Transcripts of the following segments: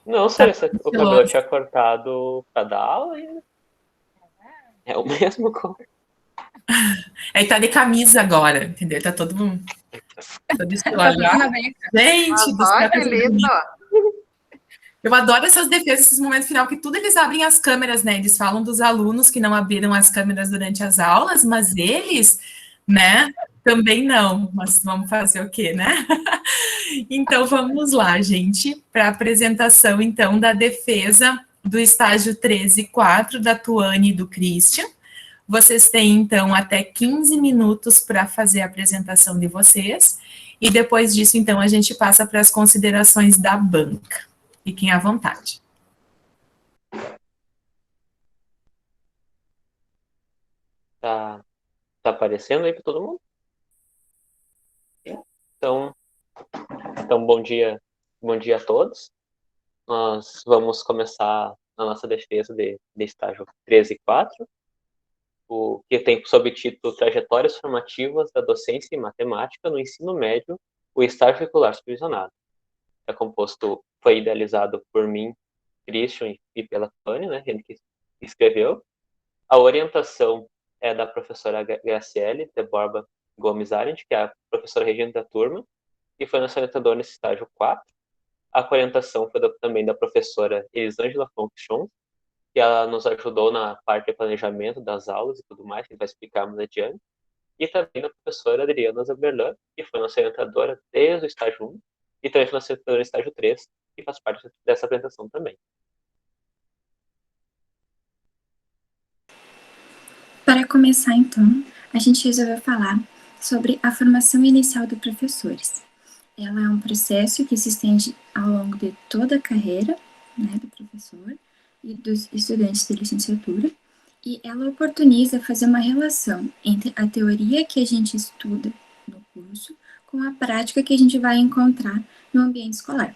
Não, Tá Cília, o cabelo estiloso. tinha cortado pra dar aula e é o mesmo cor. Aí tá de camisa agora, entendeu? Tá todo Tá estiloso. tudo Ah, na beca. gente Mas do céu, olha que coisa mais lindo. bonita. Eu adoro essas defesas, esses momentos final, que tudo eles abrem as câmeras, né? Eles falam dos alunos que não abriram as câmeras durante as aulas, mas eles, né, também não. Mas vamos fazer o quê, né? Então vamos lá, gente, para a apresentação, então, da defesa do estágio 13 e 4 da Tuane e do Christian. Vocês têm, então, até 15 minutos para fazer a apresentação de vocês. E depois disso, então, a gente passa para as considerações da banca. Fiquem à vontade. Tá, tá aparecendo aí pra todo mundo? Então, então bom dia a todos. Nós vamos começar a nossa defesa de estágio 13 e 4, o que tem sob título Trajetórias Formativas da Docência em Matemática no Ensino Médio, o estágio regular supervisionado. É composto, foi idealizado por mim, Christian e pela Tânia, né, ele que escreveu. A orientação é da professora Graciele de Borba Gomes Arendt, que é a professora regente da turma, e foi nossa orientadora nesse estágio 4. A orientação foi também da professora Elisângela Fonchon, que ela nos ajudou na parte de planejamento das aulas e tudo mais, que vai explicar mais adiante. E também da professora Adriana Zaberlan, que foi nossa orientadora desde o estágio 1, e também foi nossa orientadora no estágio 3, que faz parte dessa apresentação também. Para começar, então, a gente resolveu falar sobre a formação inicial dos professores. Ela é um processo que se estende ao longo de toda a carreira, né, do professor e dos estudantes de licenciatura, e ela oportuniza fazer uma relação entre a teoria que a gente estuda no curso com a prática que a gente vai encontrar no ambiente escolar.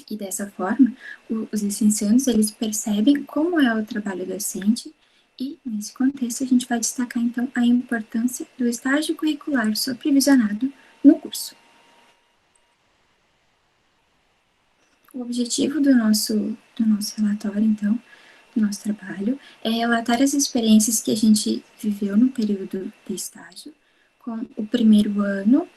E dessa forma, os licenciandos eles percebem como é o trabalho docente e, nesse contexto, a gente vai destacar, então, a importância do estágio curricular supervisionado no curso. O objetivo do nosso relatório, então, do nosso trabalho, é relatar as experiências que a gente viveu no período de estágio, com o primeiro ano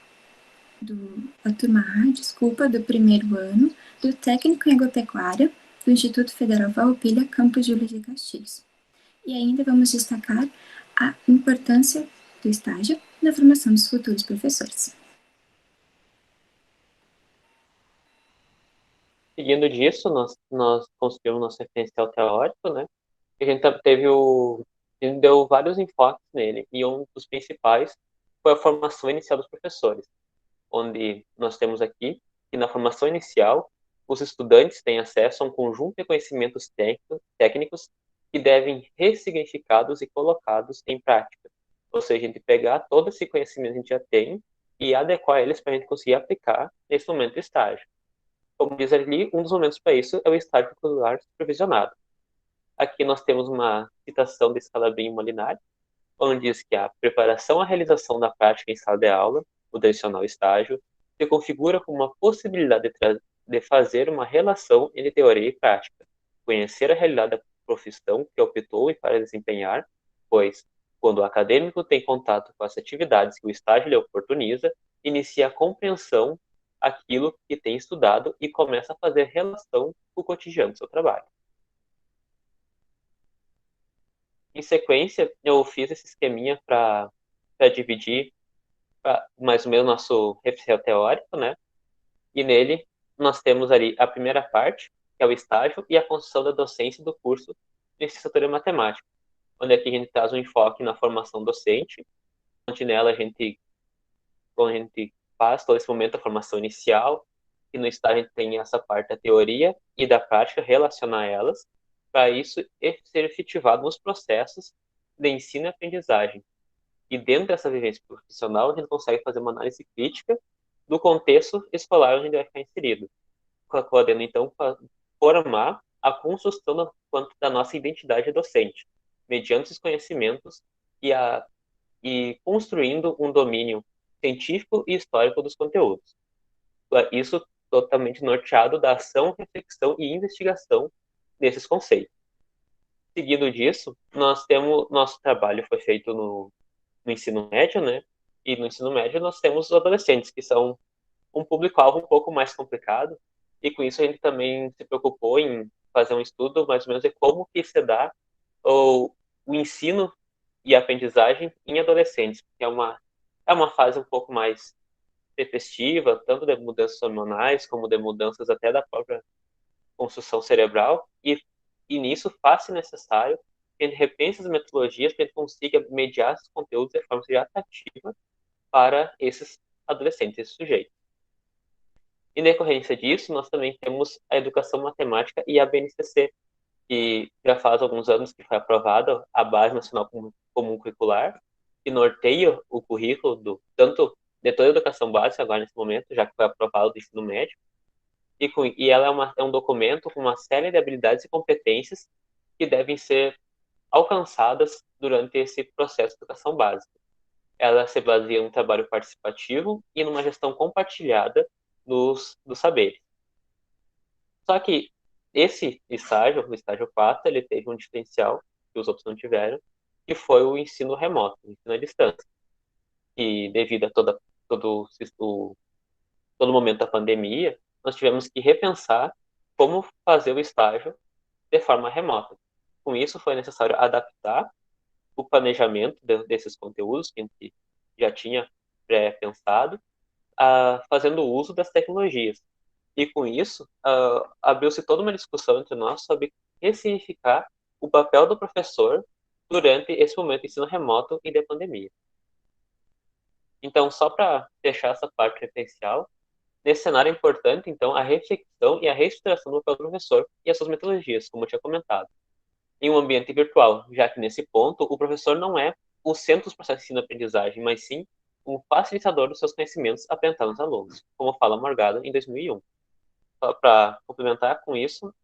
a turma A, desculpa, do primeiro ano do técnico em agropecuária do Instituto Federal Farroupilha, Campus Júlio de Castilhos. E ainda vamos destacar a importância do estágio na formação dos futuros professores. Seguindo disso, nós construímos nosso referencial teórico, né? E a gente a gente deu vários enfoques nele, e um dos principais foi a formação inicial dos professores, onde nós temos aqui que na formação inicial, os estudantes têm acesso a um conjunto de conhecimentos técnicos que devem ser ressignificados e colocados em prática. Ou seja, a gente pegar todo esse conhecimento que a gente já tem e adequar eles para a gente conseguir aplicar nesse momento do estágio. Como diz ali, um dos momentos para isso é o estágio curricular supervisionado. Aqui nós temos uma citação de Scalabrini e Molinari, onde diz que a preparação à realização da prática em sala de aula, o tradicional estágio, se configura como uma possibilidade de fazer uma relação entre teoria e prática, conhecer a realidade da profissão que optou e para desempenhar, pois, quando o acadêmico tem contato com as atividades que o estágio lhe oportuniza, inicia a compreensão aquilo que tem estudado e começa a fazer relação com o cotidiano do seu trabalho. Em sequência, eu fiz esse esqueminha para dividir mais ou menos nosso referencial teórico, né? E nele nós temos ali a primeira parte, que é o estágio e a construção da docência do curso de licenciatura em matemática, onde aqui a gente traz um enfoque na formação docente, onde nela a gente faz todo esse momento da formação inicial, e no estágio a gente tem essa parte da teoria e da prática, relacionar elas, para isso ser efetivado nos processos de ensino e aprendizagem. E dentro dessa vivência profissional, a gente consegue fazer uma análise crítica do contexto escolar onde ele vai ficar inserido, podendo então formar a construção da nossa identidade docente, mediante os conhecimentos e construindo um domínio científico e histórico dos conteúdos. Isso totalmente norteado da ação, reflexão e investigação desses conceitos. Seguido disso, nosso trabalho foi feito no ensino médio, né? E no ensino médio nós temos os adolescentes, que são um público-alvo um pouco mais complicado, e com isso a gente também se preocupou em fazer um estudo mais ou menos de como que se dá o ensino e a aprendizagem em adolescentes, que é uma fase um pouco mais tempestiva, tanto de mudanças hormonais, como de mudanças até da própria construção cerebral, e nisso faz-se necessário que a gente repense as metodologias para que a gente consiga mediar esses conteúdos de forma que seja atrativa para esses adolescentes, esses sujeitos. Em decorrência disso, nós também temos a educação matemática e a BNCC, que já faz alguns anos que foi aprovada a Base Nacional Comum Curricular, que norteia o currículo tanto de toda a educação básica agora nesse momento, já que foi aprovado do ensino médio, e ela é um documento com uma série de habilidades e competências que devem ser alcançadas durante esse processo de educação básica. Ela se baseia num trabalho participativo e numa gestão compartilhada dos saberes. Só que esse estágio, o estágio 4, ele teve um diferencial que os outros não tiveram, que foi o ensino remoto, o ensino à distância. E devido a todo o momento da pandemia, nós tivemos que repensar como fazer o estágio de forma remota. Com isso, foi necessário adaptar o planejamento desses conteúdos que a gente já tinha pré-pensado, fazendo uso das tecnologias. E com isso, abriu-se toda uma discussão entre nós sobre ressignificar o papel do professor durante esse momento de ensino remoto e de pandemia. Então, só para fechar essa parte referencial, nesse cenário é importante, então, a reflexão e a reestruturação do papel do professor e as suas metodologias, como eu tinha comentado, em um ambiente virtual, já que nesse ponto o professor não é o centro dos processos de ensino-aprendizagem, mas sim um facilitador dos seus conhecimentos apresentados aos alunos, como fala Morgado em 2001. Para complementar com isso,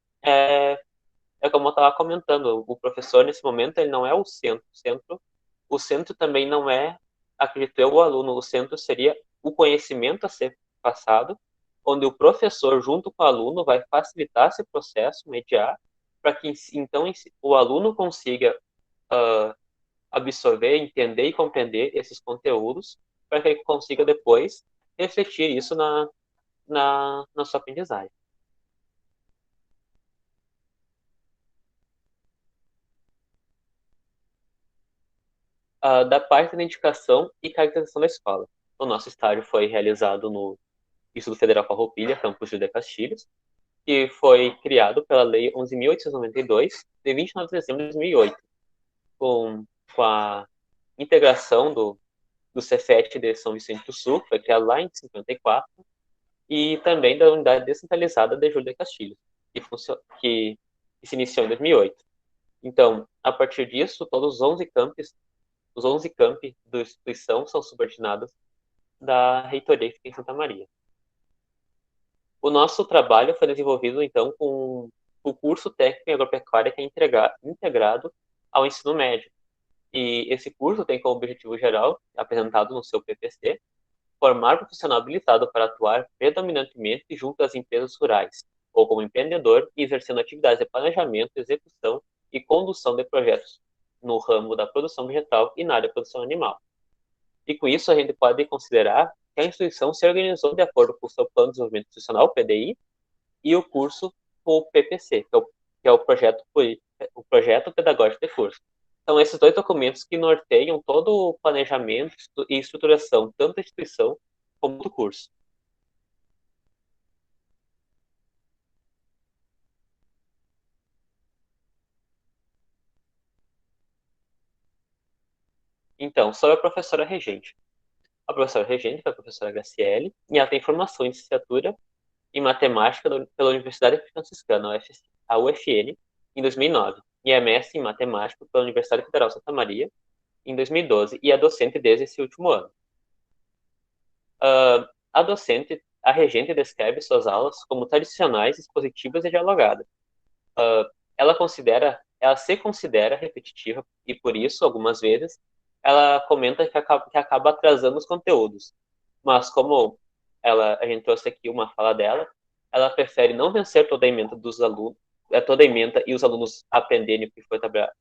como eu estava comentando, o professor nesse momento ele não é o centro. O centro também não é, acredito eu, o aluno. O centro seria o conhecimento a ser passado, onde o professor junto com o aluno vai facilitar esse processo, mediar, para que então o aluno consiga absorver, entender e compreender esses conteúdos, para que ele consiga depois refletir isso na sua aprendizagem. Da parte da indicação e caracterização da escola. O nosso estágio foi realizado no Instituto Federal Farroupilha, campus José Castilhos, que foi criado pela Lei 11.892, de 29 de dezembro de 2008, com a integração do Cefet de São Vicente do Sul, que foi criado lá em 54, e também da Unidade Descentralizada de Júlio de Castilhos, que se iniciou em 2008. Então, a partir disso, todos os 11 campi da instituição são subordinados da reitoria que fica em Santa Maria. O nosso trabalho foi desenvolvido, então, com o curso técnico em agropecuária que é integrado ao ensino médio. E esse curso tem como objetivo geral, apresentado no seu PPC, formar profissional habilitado para atuar predominantemente junto às empresas rurais, ou como empreendedor, e exercendo atividades de planejamento, execução e condução de projetos no ramo da produção vegetal e na área da produção animal. E com isso a gente pode considerar que a instituição se organizou de acordo com o seu Plano de Desenvolvimento Institucional, o PDI, e o curso com o PPC, que é o Projeto Pedagógico de Curso. São esses dois documentos que norteiam todo o planejamento e estruturação, tanto da instituição como do curso. Então, sobre a professora regente. A professora regente foi a professora Graciele, e ela tem formação em licenciatura em matemática pela Universidade Franciscana, a UFN, em 2009, e é mestre em matemática pela Universidade Federal Santa Maria, em 2012, e é docente desde esse último ano. A regente descreve suas aulas como tradicionais, expositivas e dialogadas. Ela se considera repetitiva e, por isso, algumas vezes, ela comenta que acaba atrasando os conteúdos. Mas como a gente trouxe aqui uma fala dela, ela prefere não vencer toda a ementa dos alunos, toda a ementa e os alunos aprenderem o que foi trabalhado.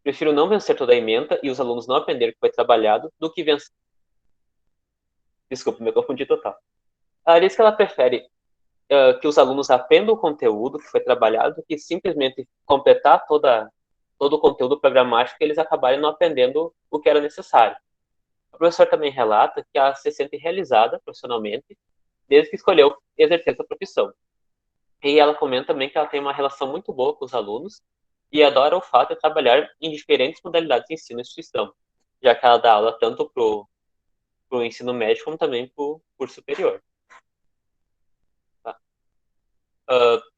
Prefiro não vencer toda a ementa e os alunos não aprenderem o que foi trabalhado do que vencer. Desculpa, me confundi total. Ela diz que ela prefere que os alunos aprendam o conteúdo que foi trabalhado do que simplesmente completar todo o conteúdo programático que eles acabarem não aprendendo o que era necessário. A professora também relata que ela se sente realizada profissionalmente desde que escolheu exercer essa profissão. E ela comenta também que ela tem uma relação muito boa com os alunos e adora o fato de trabalhar em diferentes modalidades de ensino e instituição, já que ela dá aula tanto para o ensino médio como também para o curso superior. Tá?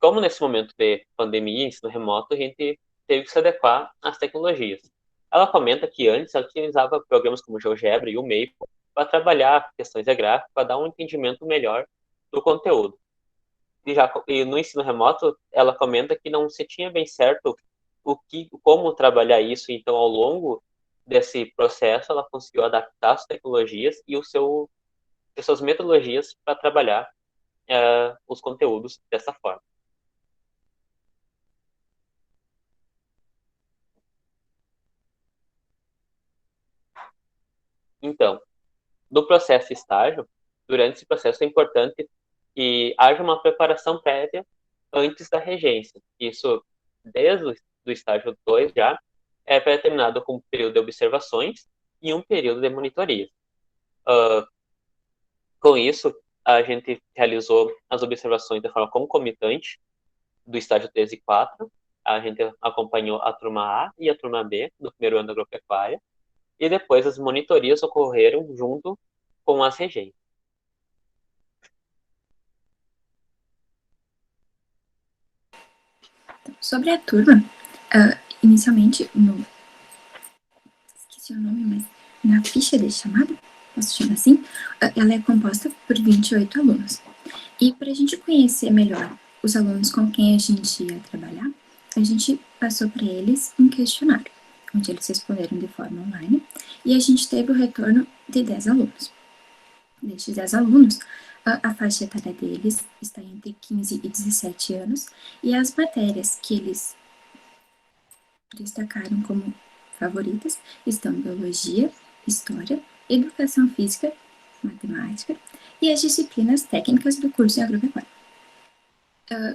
Como nesse momento de pandemia e ensino remoto, a gente teve que se adequar às tecnologias. Ela comenta que antes ela utilizava programas como o GeoGebra e o Maple para trabalhar questões de gráfico, para dar um entendimento melhor do conteúdo. E no ensino remoto, ela comenta que não se tinha bem certo como trabalhar isso, então ao longo desse processo ela conseguiu adaptar as tecnologias e as suas metodologias para trabalhar os conteúdos dessa forma. Então, no processo de estágio, durante esse processo é importante que haja uma preparação prévia antes da regência. Isso, desde o estágio 2 já, é pré-determinado com um período de observações e um período de monitoria. Com isso, a gente realizou as observações de forma concomitante do estágio 3 e 4. A gente acompanhou a turma A e a turma B do primeiro ano da agropecuária. E depois as monitorias ocorreram junto com as regências. Sobre a turma, inicialmente, esqueci o nome, mas na ficha de chamada, posso chamar assim, ela é composta por 28 alunos. E para a gente conhecer melhor os alunos com quem a gente ia trabalhar, a gente passou para eles um questionário, onde eles responderam de forma online, e a gente teve o retorno de 10 alunos. Destes 10 alunos, a faixa etária deles está entre 15 e 17 anos, e as matérias que eles destacaram como favoritas estão biologia, história, educação física, matemática e as disciplinas técnicas do curso em agropecuária.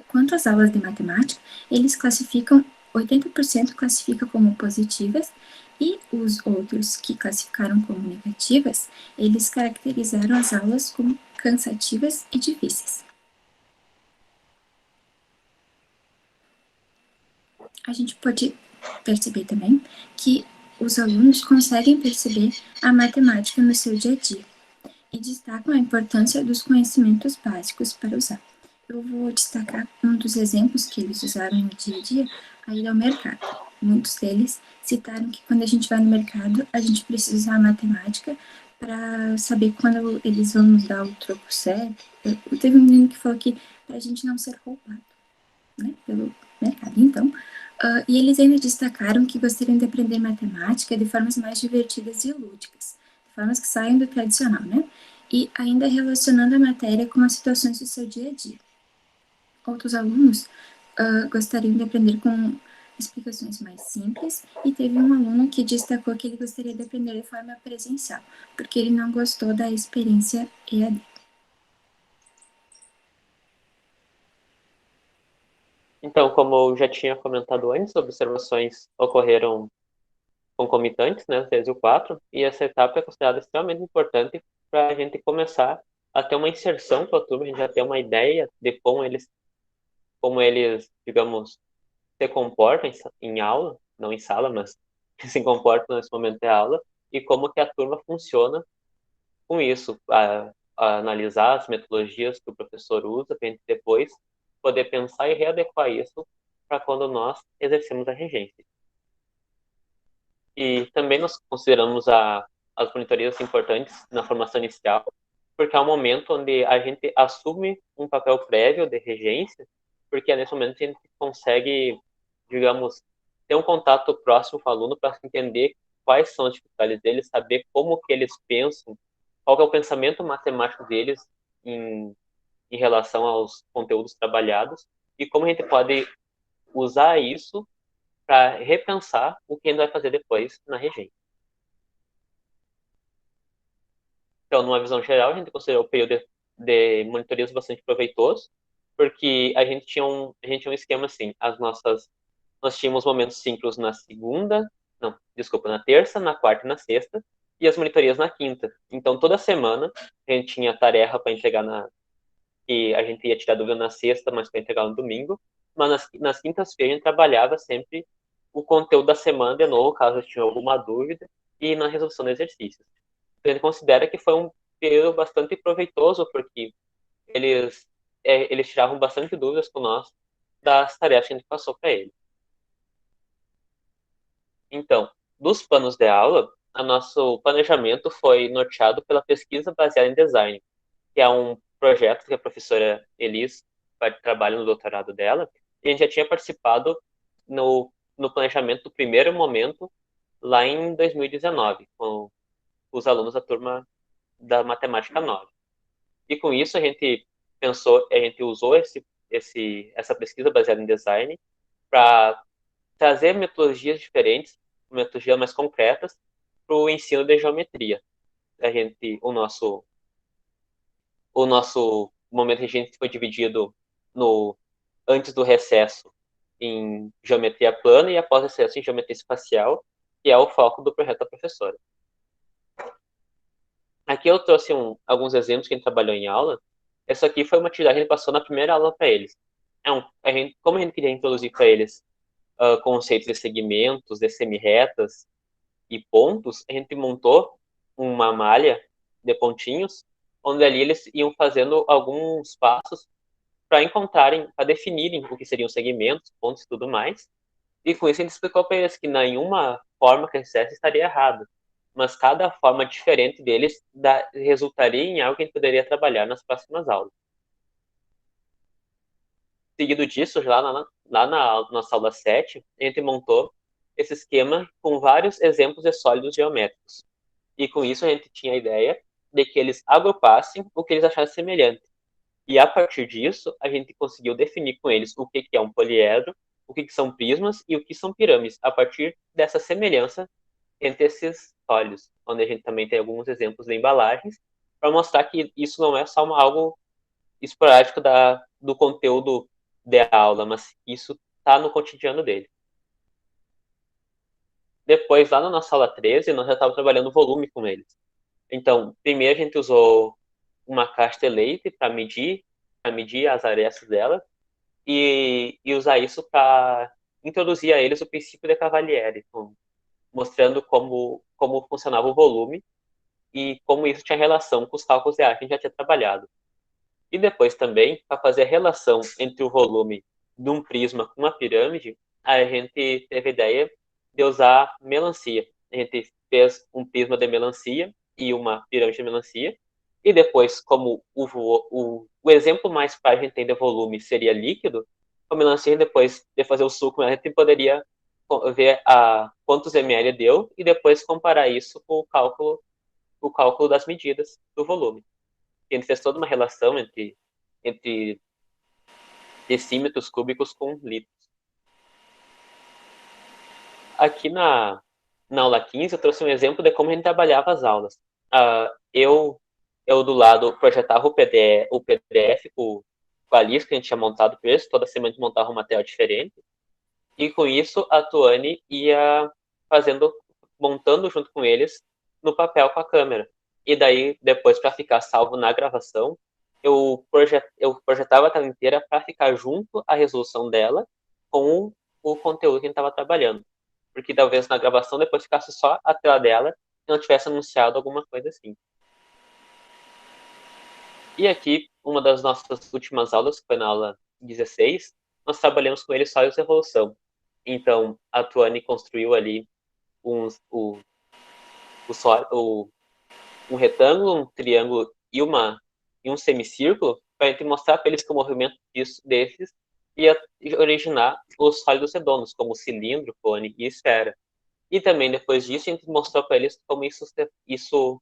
Quanto às aulas de matemática, eles classificam, 80% classifica como positivas e os outros que classificaram como negativas, eles caracterizaram as aulas como cansativas e difíceis. A gente pode perceber também que os alunos conseguem perceber a matemática no seu dia a dia e destacam a importância dos conhecimentos básicos para usar. Eu vou destacar um dos exemplos que eles usaram no dia a dia, a ir ao mercado. Muitos deles citaram que quando a gente vai no mercado, a gente precisa usar a matemática para saber quando eles vão nos dar o troco certo. Teve um menino que falou que para a gente não ser roubado, né, pelo mercado. Então, e eles ainda destacaram que gostariam de aprender matemática de formas mais divertidas e lúdicas, de formas que saiam do tradicional, né? E ainda relacionando a matéria com as situações do seu dia a dia. Outros alunos gostariam de aprender com explicações mais simples, e teve um aluno que destacou que ele gostaria de aprender de forma presencial, porque ele não gostou da experiência EAD. Então, como eu já tinha comentado antes, observações ocorreram concomitantes, né, 3 e o 4, e essa etapa é considerada extremamente importante para a gente começar a ter uma inserção para a turma, a gente já ter uma ideia de como eles, digamos, se comportam em aula, não em sala, mas se comportam nesse momento de aula, e como que a turma funciona com isso, a analisar as metodologias que o professor usa, para a gente depois poder pensar e readequar isso para quando nós exercemos a regência. E também nós consideramos as monitorias importantes na formação inicial, porque é um momento onde a gente assume um papel prévio de regência, porque é nesse momento que a gente consegue, digamos, ter um contato próximo com o aluno para entender quais são as dificuldades deles, saber como que eles pensam, qual que é o pensamento matemático deles em relação aos conteúdos trabalhados e como a gente pode usar isso para repensar o que a gente vai fazer depois na regência. Então, numa visão geral, a gente considerou o período de monitorias bastante proveitoso, porque a gente tinha um esquema assim, nós tínhamos momentos síncronos na terça, na quarta e na sexta, e as monitorias na quinta. Então, toda semana, a gente tinha tarefa para entregar que a gente ia tirar dúvida na sexta, mas para entregar no domingo, mas nas quintas-feiras a gente trabalhava sempre o conteúdo da semana de novo, caso tinha alguma dúvida, e na resolução do exercício. Então, ele considera que foi um período bastante proveitoso, porque eles tiravam bastante dúvidas com nós das tarefas que a gente passou para eles. Então, dos planos de aula, o nosso planejamento foi norteado pela pesquisa baseada em design, que é um projeto que a professora Elis trabalha no doutorado dela, e a gente já tinha participado no planejamento do primeiro momento lá em 2019, com os alunos da turma da Matemática 9. E com isso a gente usou essa pesquisa baseada em design para trazer metodologias diferentes, metodologias mais concretas para o ensino de geometria. O nosso momento a gente foi dividido antes do recesso em geometria plana e após o recesso em geometria espacial, que é o foco do projeto da professora. Aqui eu trouxe alguns exemplos que a gente trabalhou em aula. Essa aqui foi uma atividade que a gente passou na primeira aula para eles. Como a gente queria introduzir para eles conceitos de segmentos, de semi-retas e pontos, a gente montou uma malha de pontinhos, onde ali eles iam fazendo alguns passos para definirem o que seriam segmentos, pontos e tudo mais. E com isso a gente explicou para eles que nenhuma forma que eles fizessem estaria errada, mas cada forma diferente deles resultaria em algo que a gente poderia trabalhar nas próximas aulas. Seguido disso, lá na nossa aula 7, a gente montou esse esquema com vários exemplos de sólidos geométricos. E com isso a gente tinha a ideia de que eles agrupassem o que eles achassem semelhante. E a partir disso, a gente conseguiu definir com eles o que é um poliedro, o que são prismas e o que são pirâmides, a partir dessa semelhança entre esses sólidos, onde a gente também tem alguns exemplos de embalagens, para mostrar que isso não é só algo esporádico do conteúdo da aula, mas isso está no cotidiano dele. Depois, lá na nossa aula 13, nós já estávamos trabalhando volume com eles. Então, primeiro a gente usou uma caixa de leite para medir as arestas dela e usar isso para introduzir a eles o princípio de Cavalieri, mostrando como funcionava o volume e como isso tinha relação com os cálculos de ar que a gente já tinha trabalhado. E depois também, para fazer a relação entre o volume de um prisma com uma pirâmide, a gente teve a ideia de usar melancia. A gente fez um prisma de melancia e uma pirâmide de melancia, e depois, como o exemplo mais prático que a gente tem de volume seria líquido, com a melancia, depois de fazer o suco, a gente poderia ver quantos ml deu e depois comparar isso com o cálculo das medidas do volume. A gente fez toda uma relação entre decímetros cúbicos com litros. Aqui na aula 15, eu trouxe um exemplo de como a gente trabalhava as aulas. Eu do lado, projetava o PDF com a lista que a gente tinha montado para eles, toda semana a gente montava um material diferente, e com isso a Tuane ia montando junto com eles no papel com a câmera. E daí, depois, para ficar salvo na gravação, eu projetava a tela inteira para ficar junto à resolução dela com o conteúdo que a gente estava trabalhando. Porque talvez na gravação depois ficasse só a tela dela e não tivesse anunciado alguma coisa assim. E aqui, uma das nossas últimas aulas, que foi na aula 16, nós trabalhamos com ele sólidos de evolução. Então, a Tuane construiu ali um retângulo, um triângulo e um semicírculo para a gente mostrar para eles que o movimento desses ia originar os sólidos redondos, como cilindro, cone e esfera. E também, depois disso, a gente mostrou para eles como isso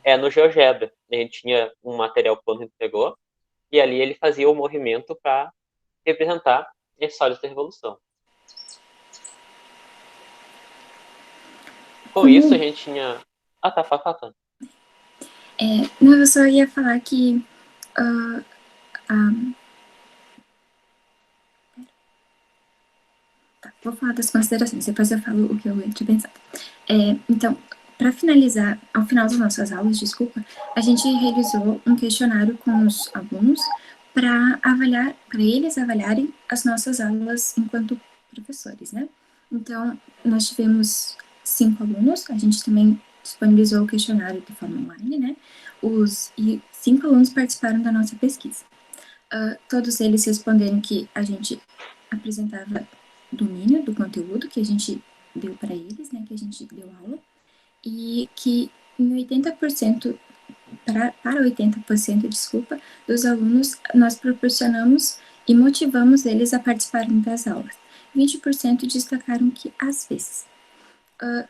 é no GeoGebra. A gente tinha um material plano que a gente pegou e ali ele fazia o movimento para representar esses olhos da revolução. Com isso, a gente tinha... Ah, tá, fala. Não, eu só ia falar que vou falar das considerações, depois eu falo o que eu tinha pensado. Então, para finalizar, ao final das nossas aulas, a gente realizou um questionário com os alunos para eles avaliarem as nossas aulas enquanto professores, né? Então, nós tivemos 5 alunos, a gente também disponibilizou o questionário de forma online, né? E 5 alunos participaram da nossa pesquisa. Todos eles responderam que a gente apresentava domínio do conteúdo que a gente deu para eles, né, que a gente deu aula, e que em 80%, para 80%, dos alunos, nós proporcionamos e motivamos eles a participarem das aulas. 20% destacaram que, às vezes.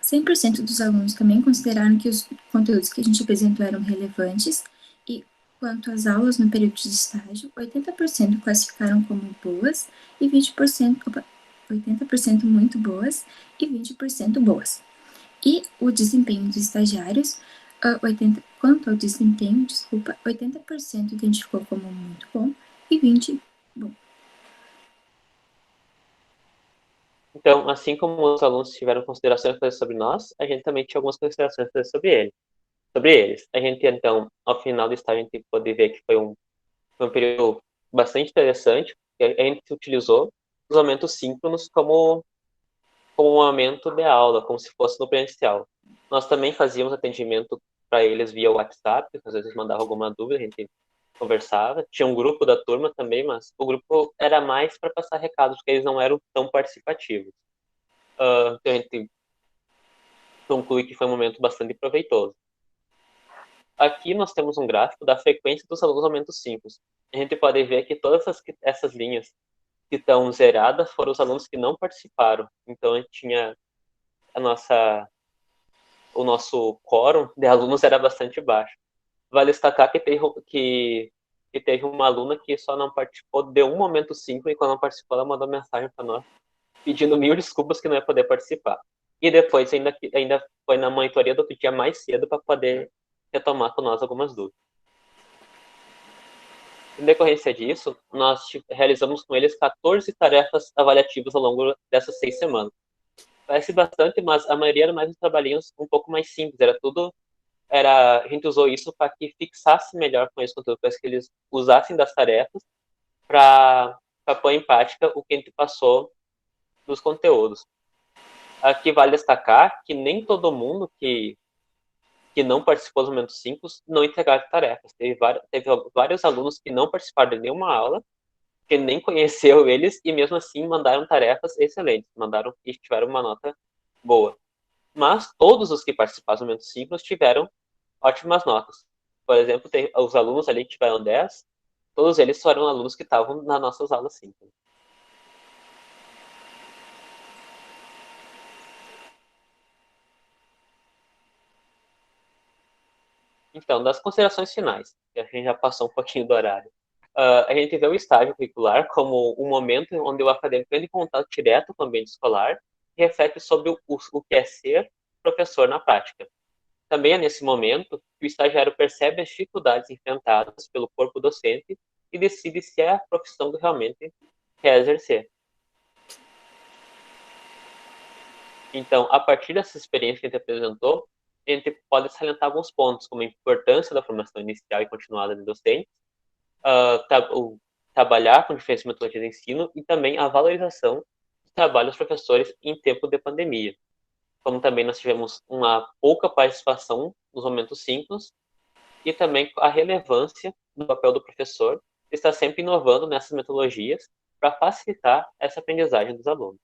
100% dos alunos também consideraram que os conteúdos que a gente apresentou eram relevantes, e quanto às aulas no período de estágio, 80% classificaram como boas e 80% muito boas e 20% boas. E o desempenho dos estagiários, quanto ao desempenho, 80% identificou como muito bom e 20% bom. Então, assim como os alunos tiveram considerações a fazer sobre nós, a gente também tinha algumas considerações a fazer sobre eles. A gente, então, ao final do estágio, a gente pôde ver que foi um período bastante interessante, porque a gente utilizou os aumentos síncronos como um aumento de aula, como se fosse no presencial. Nós também fazíamos atendimento para eles via WhatsApp, às vezes mandavam alguma dúvida, a gente conversava. Tinha um grupo da turma também, mas o grupo era mais para passar recados, porque eles não eram tão participativos. Então a gente conclui que foi um momento bastante proveitoso. Aqui nós temos um gráfico da frequência dos alunos aumentos simples. A gente pode ver que todas essas linhas que estão zeradas foram os alunos que não participaram. Então a gente tinha o nosso quórum de alunos era bastante baixo. Vale destacar que teve uma aluna que só não participou de um momento 5 e quando não participou ela mandou mensagem para nós pedindo 1000 desculpas que não ia poder participar. E depois ainda foi na monitoria do outro dia mais cedo para poder retomar com nós algumas dúvidas. Em decorrência disso, nós realizamos com eles 14 tarefas avaliativas ao longo dessas 6 semanas. Parece bastante, mas a maioria eram mais uns trabalhinhos um pouco mais simples. A gente usou isso para que fixasse melhor com esse conteúdo, para que eles usassem das tarefas para pôr em prática o que a gente passou dos conteúdos. Aqui vale destacar que nem todo mundo que não participou dos momentos 5 não entregaram tarefas. Teve vários alunos que não participaram de nenhuma aula, que nem conheceu eles e mesmo assim mandaram tarefas excelentes, mandaram e tiveram uma nota boa. Mas todos os que participaram dos momentos 5 tiveram ótimas notas. Por exemplo, os alunos ali que tiveram 10, todos eles foram alunos que estavam nas nossas aulas 5. Então, das considerações finais, que a gente já passou um pouquinho do horário, a gente vê o estágio curricular como um momento onde o acadêmico entra em contato direto com o ambiente escolar e reflete sobre o que é ser professor na prática. Também é nesse momento que o estagiário percebe as dificuldades enfrentadas pelo corpo docente e decide se é a profissão que realmente quer exercer. Então, a partir dessa experiência que a gente apresentou, a gente pode salientar alguns pontos, como a importância da formação inicial e continuada de docentes, trabalhar com diferentes metodologias de ensino e também a valorização do trabalho dos professores em tempo de pandemia. Como também nós tivemos uma pouca participação nos momentos simples e também a relevância do papel do professor estar sempre inovando nessas metodologias para facilitar essa aprendizagem dos alunos.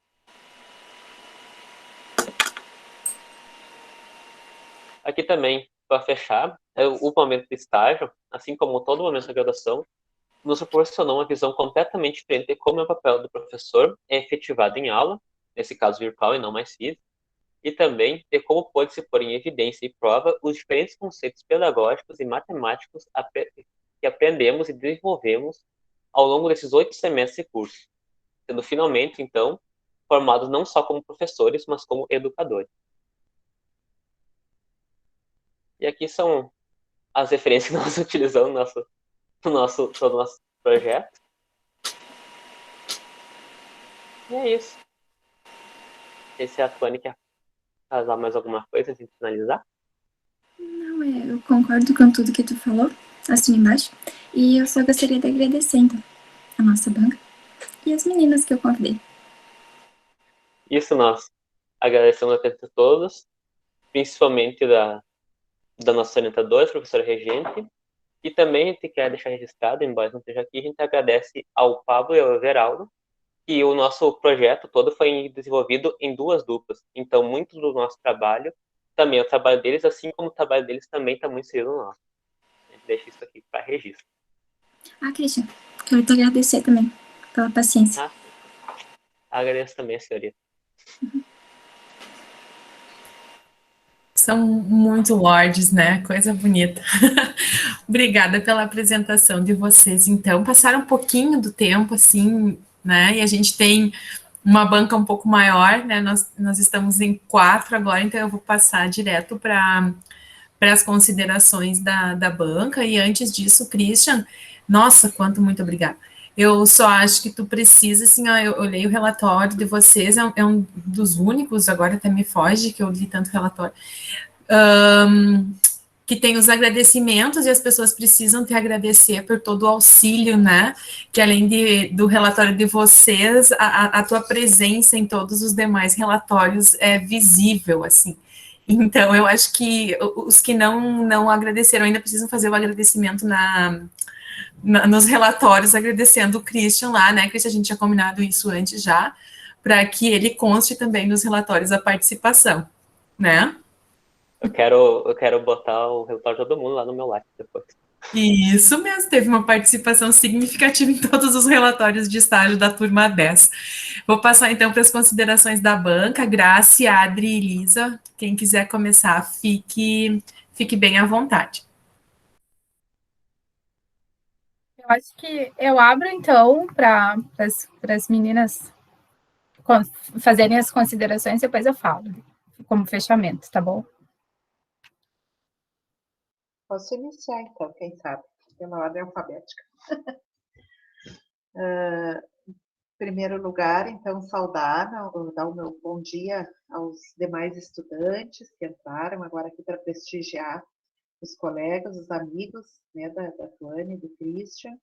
Aqui também, para fechar, o momento de estágio, assim como todo momento da graduação, nos proporcionou uma visão completamente diferente de como é o papel do professor é efetivado em aula, nesse caso virtual e não mais físico, e também de como pode se pôr em evidência e prova os diferentes conceitos pedagógicos e matemáticos que aprendemos e desenvolvemos ao longo desses 8 semestres de curso, sendo finalmente, então, formados não só como professores, mas como educadores. E aqui são as referências que nós utilizamos no nosso projeto. E é isso. Esse é a Tuane quer casar mais alguma coisa antes de finalizar? Não, eu concordo com tudo que tu falou, assino embaixo. E eu só gostaria de agradecer, então, a nossa banca e as meninas que eu convidei. Isso nós agradecemos a presença de todos, principalmente da nossa orientadora, professora Regente, e também a gente quer deixar registrado, embora não esteja aqui, a gente agradece ao Pablo e ao Everaldo, que o nosso projeto todo foi desenvolvido em 2 duplas. Então, muito do nosso trabalho também é o trabalho deles, assim como o trabalho deles também está muito inserido no nosso. A gente deixa isso aqui para registro. Christian, quero te agradecer também pela paciência. Agradeço também, senhorita. São muito lords, né? Coisa bonita. Obrigada pela apresentação de vocês. Então, passaram um pouquinho do tempo, assim, né? E a gente tem uma banca um pouco maior, né? Nós estamos em 4 agora, então eu vou passar direto para as considerações da banca. E antes disso, Christian, nossa, quanto muito obrigada. Eu só acho que tu precisa, assim, ó, eu olhei o relatório de vocês, é um dos únicos, agora até me foge que eu li tanto relatório, que tem os agradecimentos e as pessoas precisam te agradecer por todo o auxílio, né? Que além do relatório de vocês, a tua presença em todos os demais relatórios é visível, assim. Então, eu acho que os que não agradeceram ainda precisam fazer o agradecimento nos relatórios, agradecendo o Christian lá, né? Christian, a gente tinha combinado isso antes já, para que ele conste também nos relatórios a participação, né? Eu quero botar o relatório de todo mundo lá no meu like depois. Isso mesmo, teve uma participação significativa em todos os relatórios de estágio da turma 10. Vou passar então para as considerações da banca. Grace, Adri e Lisa, quem quiser começar, fique bem à vontade. Eu acho que eu abro então para as meninas fazerem as considerações, depois eu falo, como fechamento, tá bom? Posso iniciar, então, quem sabe, pela ordem alfabética. Em primeiro lugar, então, saudar, dar o meu bom dia aos demais estudantes que entraram agora aqui para prestigiar os colegas, os amigos, né, da Tuane, do Christian,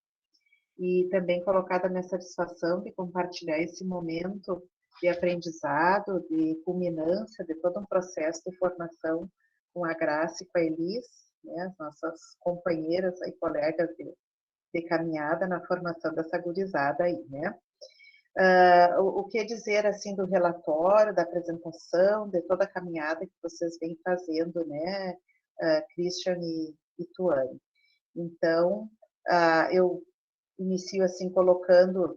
e também colocar a minha satisfação de compartilhar esse momento de aprendizado, de culminância de todo um processo de formação com a Grace e com a Elis, né, as nossas companheiras e colegas de caminhada na formação dessa gurizada aí, né. O que dizer, assim, do relatório, da apresentação, de toda a caminhada que vocês vêm fazendo, né, Christian e Tuane. Então, eu inicio, assim, colocando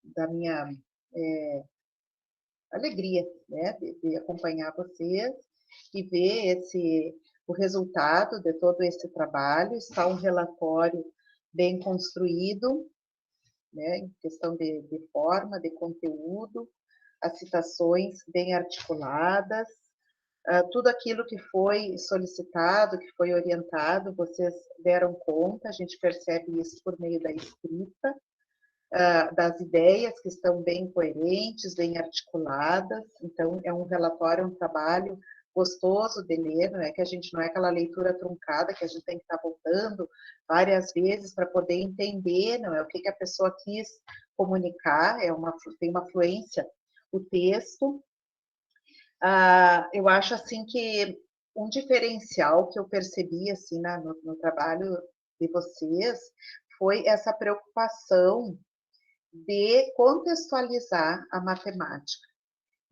da minha alegria, né, de acompanhar vocês e ver o resultado de todo esse trabalho. Está um relatório bem construído, né, em questão de forma, de conteúdo, as citações bem articuladas, tudo aquilo que foi solicitado, que foi orientado, vocês deram conta, a gente percebe isso por meio da escrita, das ideias que estão bem coerentes, bem articuladas. Então, é um relatório, um trabalho gostoso de ler, não é que a gente não é aquela leitura truncada que a gente tem que estar voltando várias vezes para poder entender, não é o que a pessoa quis comunicar, tem uma fluência o texto. Eu acho assim que um diferencial que eu percebi assim no trabalho de vocês foi essa preocupação de contextualizar a matemática.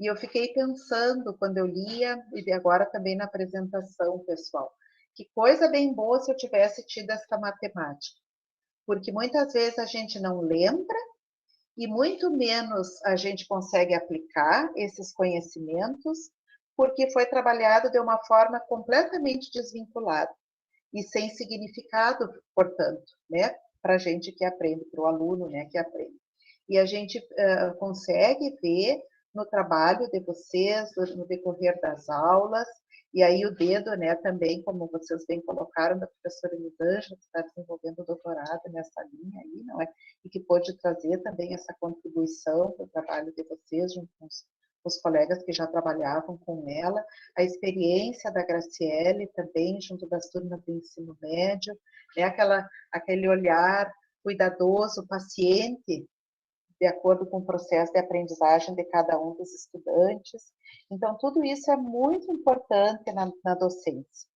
E eu fiquei pensando, quando eu lia, e agora também na apresentação, pessoal, que coisa bem boa se eu tivesse tido essa matemática. Porque muitas vezes a gente não lembra e muito menos a gente consegue aplicar esses conhecimentos, porque foi trabalhado de uma forma completamente desvinculada. e sem significado, portanto, né, para a gente que aprende, para o aluno, né, que aprende. E a gente consegue ver no trabalho de vocês, no decorrer das aulas, e aí o dedo, né, também, como vocês bem colocaram, da professora Elisângela, que está desenvolvendo o doutorado nessa linha aí, não é? E que pode trazer também essa contribuição para o trabalho de vocês, junto com os colegas que já trabalhavam com ela, a experiência da Graciele também, junto das turmas do ensino médio, né, aquele olhar cuidadoso, paciente, de acordo com o processo de aprendizagem de cada um dos estudantes. Então, tudo isso é muito importante na docência,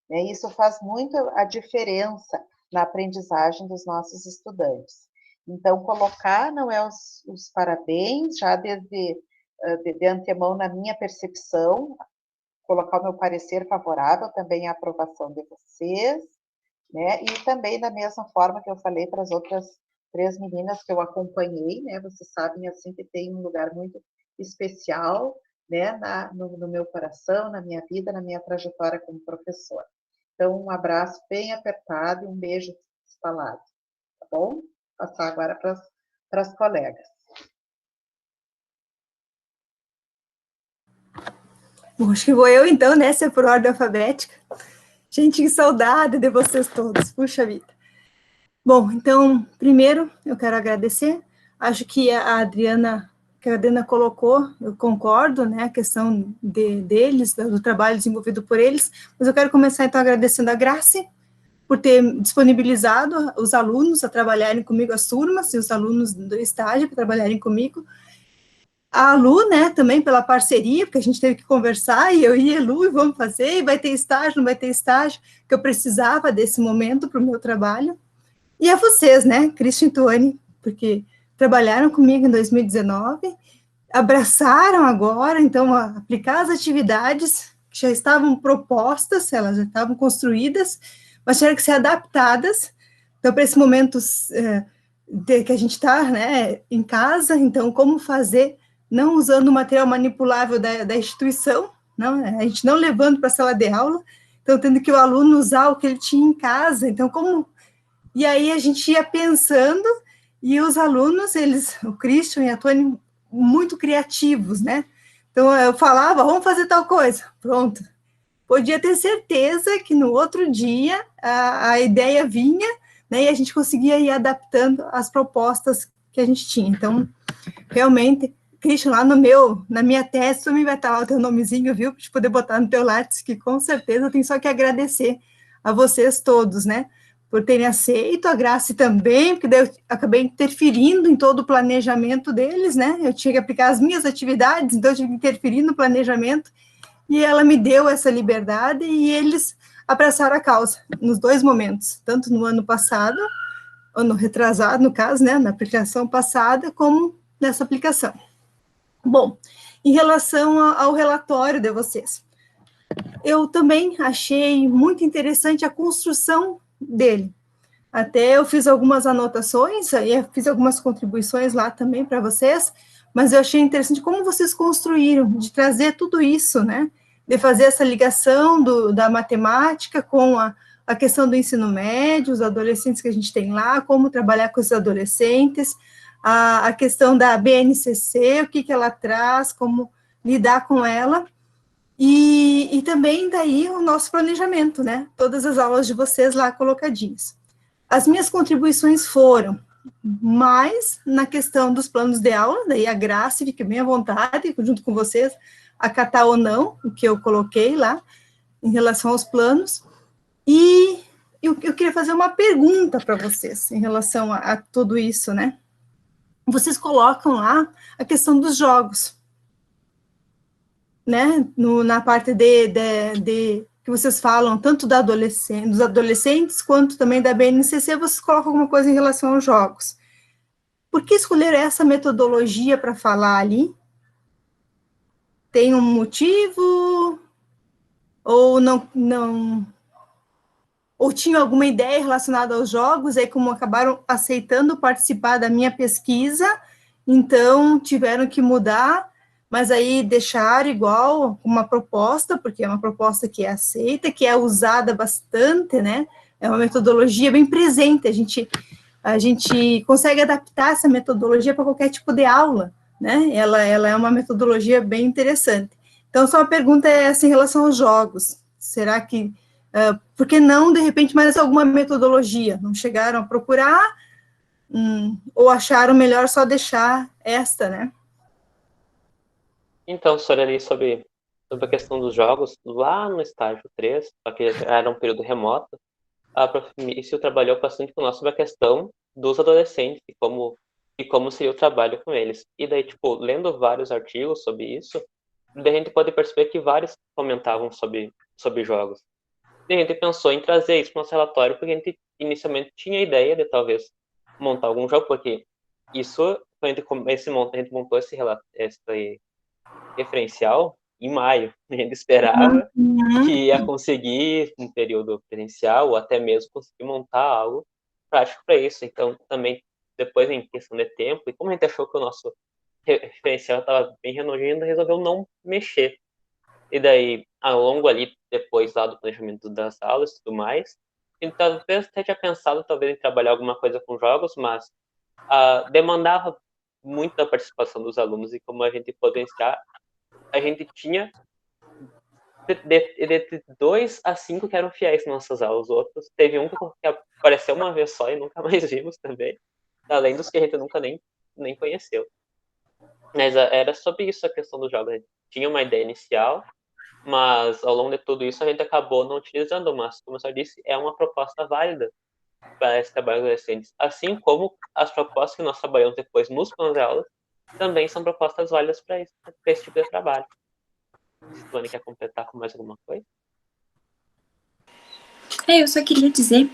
né? Isso faz muito a diferença na aprendizagem dos nossos estudantes. Então, colocar não é os parabéns, já de antemão, na minha percepção, colocar o meu parecer favorável também à aprovação de vocês, né? E também da mesma forma que eu falei para as outras 3 meninas que eu acompanhei, né? Vocês sabem, assim, que tem um lugar muito especial, né? No meu coração, na minha vida, na minha trajetória como professora. Então, um abraço bem apertado e um beijo instalado, tá bom? Passar agora para as colegas. Bom, acho que vou eu então, né, se é por ordem alfabética. Gente, que saudade de vocês todos, puxa vida. Bom, então, primeiro, eu quero agradecer. Acho que a Adriana colocou, eu concordo, né, a questão deles, do trabalho desenvolvido por eles, mas eu quero começar, então, agradecendo a Grace por ter disponibilizado os alunos a trabalharem comigo, as turmas e os alunos do estágio para trabalharem comigo. A Lu, né, também pela parceria, porque a gente teve que conversar, e eu e a Lu, e vamos fazer, e vai ter estágio, não vai ter estágio, que eu precisava desse momento para o meu trabalho. E a vocês, né, Cristian e Tuane, porque trabalharam comigo em 2019, abraçaram agora, então, aplicar as atividades que já estavam propostas, elas já estavam construídas, mas tiveram que ser adaptadas. Então, para esse momento que a gente está, né, em casa, então, como fazer, não usando o material manipulável da instituição, não, a gente não levando para a sala de aula, então, tendo que o aluno usar o que ele tinha em casa, então, como... E aí a gente ia pensando, e os alunos, o Christian e a Tony, muito criativos, né? Então, eu falava, vamos fazer tal coisa, pronto. Podia ter certeza que no outro dia a ideia vinha, né, e a gente conseguia ir adaptando as propostas que a gente tinha. Então, realmente, Christian, lá na minha tese, também vai estar lá o teu nomezinho, viu, para poder botar no teu lápis, que com certeza eu tenho só que agradecer a vocês todos, né, por terem aceito, a Grace também, porque daí eu acabei interferindo em todo o planejamento deles, né, eu tinha que aplicar as minhas atividades, então eu tive que interferir no planejamento, e ela me deu essa liberdade, e eles abraçaram a causa, nos 2 momentos, tanto no ano passado, ano retrasado, no caso, né, na aplicação passada, como nessa aplicação. Bom, em relação ao relatório de vocês, eu também achei muito interessante a construção dele. Até eu fiz algumas anotações, e fiz algumas contribuições lá também para vocês, mas eu achei interessante como vocês construíram, de trazer tudo isso, né, de fazer essa ligação da matemática com a questão do ensino médio, os adolescentes que a gente tem lá, como trabalhar com esses adolescentes, a questão da BNCC, o que ela traz, como lidar com ela, e também daí o nosso planejamento, né, todas as aulas de vocês lá colocadinhas. As minhas contribuições foram mais na questão dos planos de aula, daí a Grace fica bem à vontade, junto com vocês, acatar ou não, o que eu coloquei lá, em relação aos planos, e eu queria fazer uma pergunta para vocês, em relação a tudo isso, né? Vocês colocam lá a questão dos jogos, né? Na parte que vocês falam, tanto dos adolescentes, quanto também da BNCC, vocês colocam alguma coisa em relação aos jogos. Por que escolheram essa metodologia para falar ali? Tem um motivo? Ou não ou tinham alguma ideia relacionada aos jogos, aí como acabaram aceitando participar da minha pesquisa, então tiveram que mudar, mas aí deixar igual uma proposta, porque é uma proposta que é aceita, que é usada bastante, né? É uma metodologia bem presente, a gente consegue adaptar essa metodologia para qualquer tipo de aula, né? Ela é uma metodologia bem interessante. Então, só a pergunta é essa em relação aos jogos. Será que, por que não, de repente, mais alguma metodologia? Não chegaram a procurar, ou acharam melhor só deixar esta, né? Então, Soraya, sobre a questão dos jogos, lá no estágio 3, só que era um período remoto, a Prof. Mício trabalhou bastante com nós sobre a questão dos adolescentes e como seria o trabalho com eles. E daí, tipo, lendo vários artigos sobre isso, daí a gente pode perceber que vários comentavam sobre jogos. Daí a gente pensou em trazer isso para o nosso relatório, porque a gente inicialmente tinha a ideia de talvez montar algum jogo, porque isso, a gente montou esse referencial em maio. A gente esperava que ia conseguir um período presencial ou até mesmo conseguir montar algo prático para isso. Então, também, depois, em questão de tempo, e como a gente achou que o nosso referencial estava bem renojento, resolveu não mexer. E daí, ao longo ali, depois lá do planejamento das aulas e tudo mais, a gente talvez até tinha pensado talvez em trabalhar alguma coisa com jogos, mas demandava muito da participação dos alunos e como a gente potenciar, a gente tinha de 2 a 5 que eram fiéis nas nossas aulas. Os outros, teve um que apareceu uma vez só e nunca mais vimos também, além dos que a gente nunca nem conheceu. Mas era sobre isso a questão dos jogos. A gente tinha uma ideia inicial, mas ao longo de tudo isso a gente acabou não utilizando, mas como eu já disse, é uma proposta válida para esse trabalho adolescentes. Assim como as propostas que nós trabalhamos depois nos planos de aulas também são propostas válidas para esse tipo de trabalho. Se o Tony quer completar com mais alguma coisa? Eu só queria dizer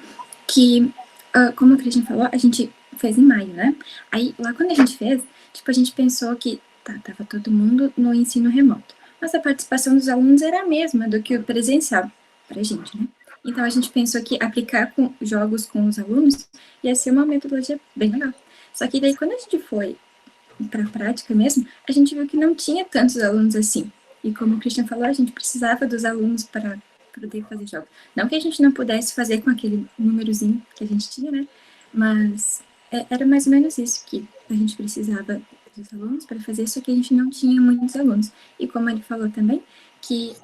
que, como a Cristian falou, a gente fez em maio, né? Aí, lá quando a gente fez, tipo, a gente pensou que tava todo mundo no ensino remoto. Mas a participação dos alunos era a mesma do que o presencial pra gente, né? Então, a gente pensou que aplicar com jogos com os alunos ia ser uma metodologia bem legal. Só que daí, quando a gente foi para a prática mesmo, a gente viu que não tinha tantos alunos assim. E como o Christian falou, a gente precisava dos alunos para poder fazer jogos. Não que a gente não pudesse fazer com aquele númerozinho que a gente tinha, né? Mas era mais ou menos isso, que a gente precisava dos alunos para fazer, só que a gente não tinha muitos alunos. E como ele falou também, que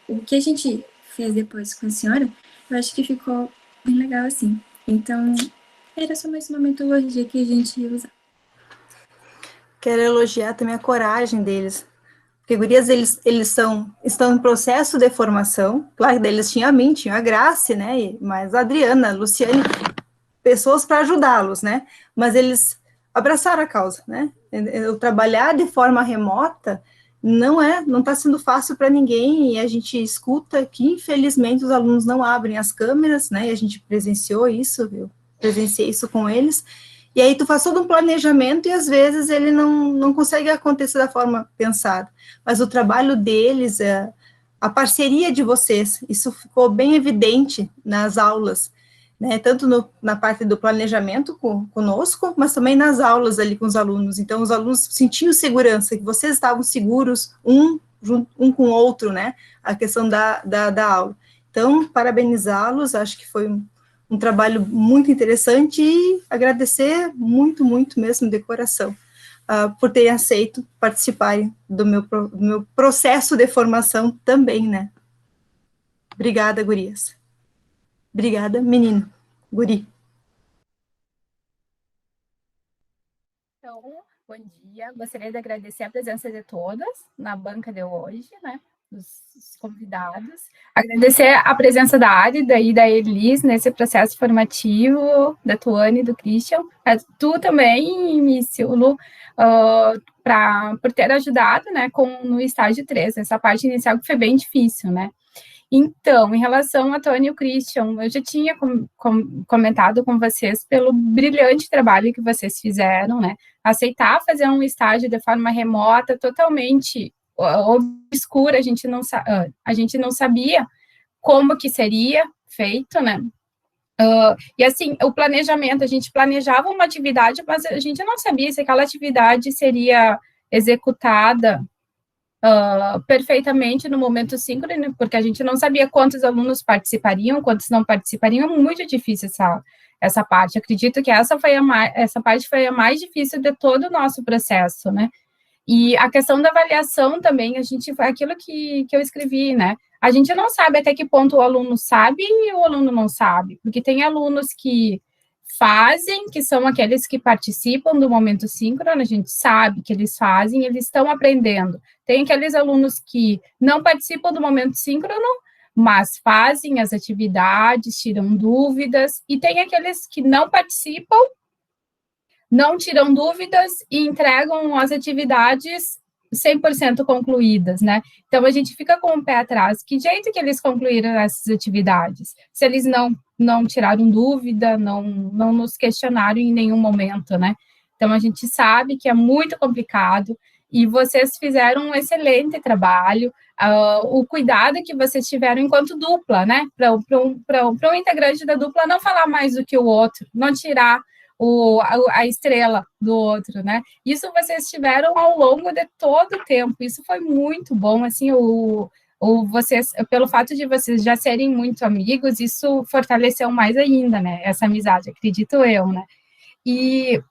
o que a gente fez depois com a senhora, eu acho que ficou bem legal assim. Então, era só mais uma metodologia que a gente ia usar. Quero elogiar também a coragem deles, porque gurias, eles estão em processo de formação, claro que eles tinham a mim, tinham a Grace, né, mas a Adriana, a Luciane, pessoas para ajudá-los, né, mas eles abraçaram a causa, né, eu trabalhar de forma remota não está sendo fácil para ninguém, e a gente escuta que, infelizmente, os alunos não abrem as câmeras, né, e a gente presenciou isso, eu presenciei isso com eles. E aí tu faz todo um planejamento e às vezes ele não consegue acontecer da forma pensada. Mas o trabalho deles, a parceria de vocês, isso ficou bem evidente nas aulas, né? Tanto na parte do planejamento conosco, mas também nas aulas ali com os alunos. Então os alunos sentiam segurança, que vocês estavam seguros um com o outro, né? A questão da aula. Então, parabenizá-los, acho que foi um trabalho muito interessante e agradecer muito, muito mesmo de coração por terem aceito participarem do meu processo de formação também, né? Obrigada, gurias. Obrigada, menino. Guri. Então, bom dia. Gostaria de agradecer a presença de todas na banca de hoje, né? Dos convidados. Agradecer a presença da Árida e da Elis nesse processo formativo, da Tuane e do Christian. Tu também, Miciulo, por ter ajudado, né, no estágio 3, essa parte inicial que foi bem difícil, né? Então, em relação a Tony e o Christian, eu já tinha comentado com vocês pelo brilhante trabalho que vocês fizeram, né? Aceitar fazer um estágio de forma remota, totalmente obscura, a gente não sabia como que seria feito, né? E assim, o planejamento, a gente planejava uma atividade, mas a gente não sabia se aquela atividade seria executada perfeitamente no momento síncrono, porque a gente não sabia quantos alunos participariam, quantos não participariam, é muito difícil essa parte. Acredito que essa parte foi a mais difícil de todo o nosso processo, né? E a questão da avaliação também, aquilo que eu escrevi, né? A gente não sabe até que ponto o aluno sabe e o aluno não sabe, porque tem alunos que fazem, que são aqueles que participam do momento síncrono, a gente sabe que eles fazem, eles estão aprendendo. Tem aqueles alunos que não participam do momento síncrono, mas fazem as atividades, tiram dúvidas, e tem aqueles que não participam, não tiram dúvidas e entregam as atividades 100% concluídas, né? Então, a gente fica com o pé atrás. Que jeito que eles concluíram essas atividades? Se eles não tiraram dúvida, não nos questionaram em nenhum momento, né? Então, a gente sabe que é muito complicado e vocês fizeram um excelente trabalho. O cuidado que vocês tiveram enquanto dupla, né? Para um integrante da dupla não falar mais do que o outro, não tirar a estrela do outro, né? Isso vocês tiveram ao longo de todo o tempo, isso foi muito bom, assim, vocês, pelo fato de vocês já serem muito amigos, isso fortaleceu mais ainda, né, essa amizade, acredito eu, né? E